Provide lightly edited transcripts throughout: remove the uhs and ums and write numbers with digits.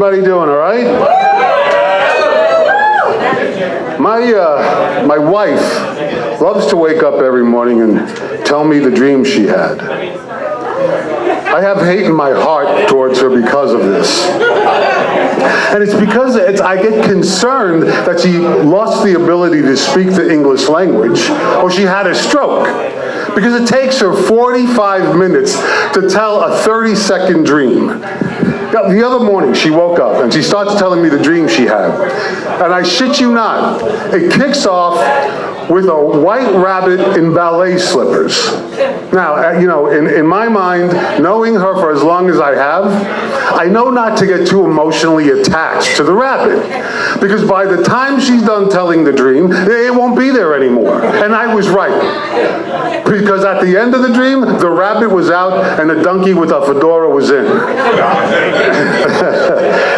everybody doing, all right? My wife loves to wake up every morning and tell me the dream she had. I have hate in my heart towards her because of this. And it's because I get concerned that she lost the ability to speak the English language, or she had a stroke. Because it takes her 45 minutes to tell a 30-second dream. The other morning, she woke up and she starts telling me the dream she had. And I shit you not, it kicks off with a white rabbit in ballet slippers. Now, you know, in my mind, knowing her for as long as I have, I know not to get too emotionally attached to the rabbit. Because by the time she's done telling the dream, it won't be there anymore. And I was right. Because at the end of the dream, the rabbit was out and the donkey with a fedora was in.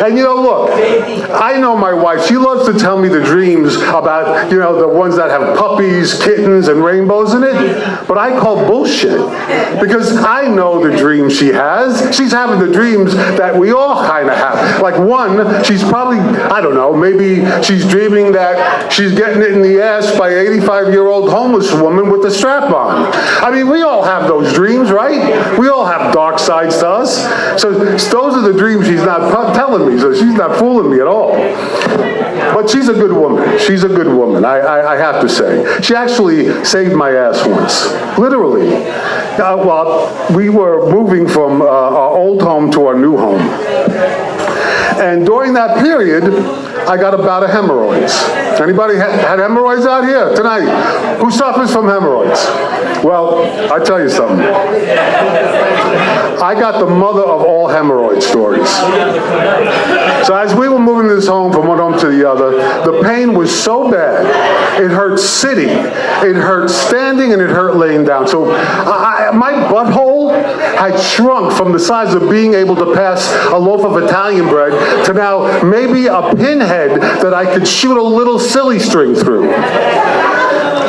And you know, look, I know my wife, she loves to tell me the dreams about, you know, the ones that have puppies, kittens, and rainbows in it. But I call bullshit. Because I know the dreams she has. She's having the dreams that we all kind of have. Like one, she's probably, I don't know, maybe she's dreaming that she's getting it in the ass by an 85-year-old homeless woman with a strap on. I mean, we all have those dreams, right? We all have dark sides to us. So those are the dreams she's not telling me, so she's not fooling me at all. But she's a good woman. She's a good woman, I have to say. She actually saved my ass once, literally. Well, we were moving from our old home to our new home. And during that period, I got a bout of hemorrhoids. Anybody had hemorrhoids out here tonight? Who suffers from hemorrhoids? Well, I tell you something. I got the mother of all hemorrhoid stories. So as we were moving this home from one home to the other, the pain was so bad. It hurt sitting, it hurt standing, and it hurt laying down. So my butthole had shrunk from the size of being able to pass a loaf of Italian bread to now maybe a pinhead that I could shoot a little silly string through.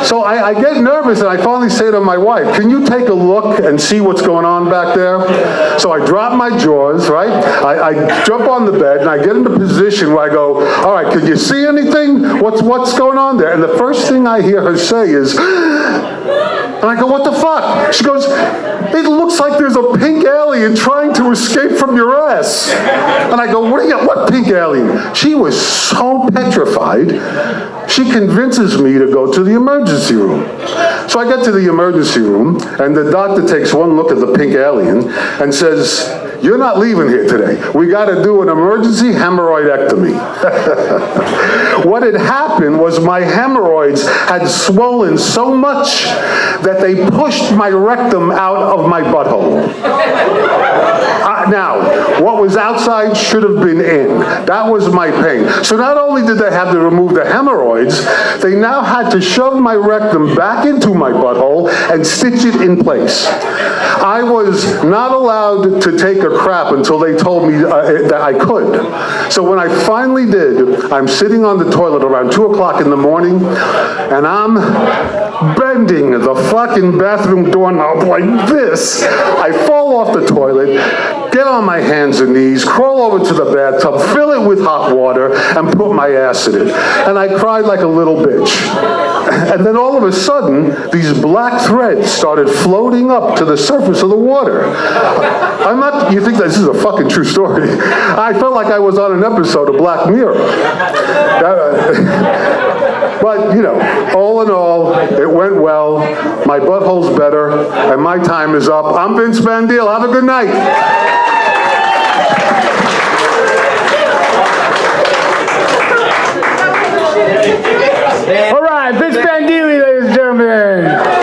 So I get nervous and I finally say to my wife, can you take a look and see what's going on back there? So I drop my drawers, right? I jump on the bed and I get into position where I go, all right, can you see anything? What's going on there? And the first thing I hear her say is, and I go, what the fuck? She goes, it looks like there's a pink alien trying to escape from your ass. And I go, what pink alien? She was so petrified, she convinces me to go to the emergency room. So I get to the emergency room, and the doctor takes one look at the pink alien and says, you're not leaving here today. We got to do an emergency hemorrhoidectomy. What had happened was my hemorrhoids had swollen so much that they pushed my rectum out of my butthole. Now, what was outside should have been in. That was my pain. So not only did they have to remove the hemorrhoids, they now had to shove my rectum back into my butthole and stitch it in place. I was not allowed to take a crap until they told me that I could. So when I finally did, I'm sitting on the toilet around 2 o'clock in the morning, and I'm bending the fucking bathroom doorknob like this. I fall off the toilet, get on my hands and knees, crawl over to the bathtub, fill it with hot water, and put my ass in it. And I cried like a little bitch. And then all of a sudden, these black threads started floating up to the surface of the water. You think this is a fucking true story. I felt like I was on an episode of Black Mirror. But, you know, all in all, it went well. My butthole's better, and my time is up. I'm Vince Bandille. Have a good night.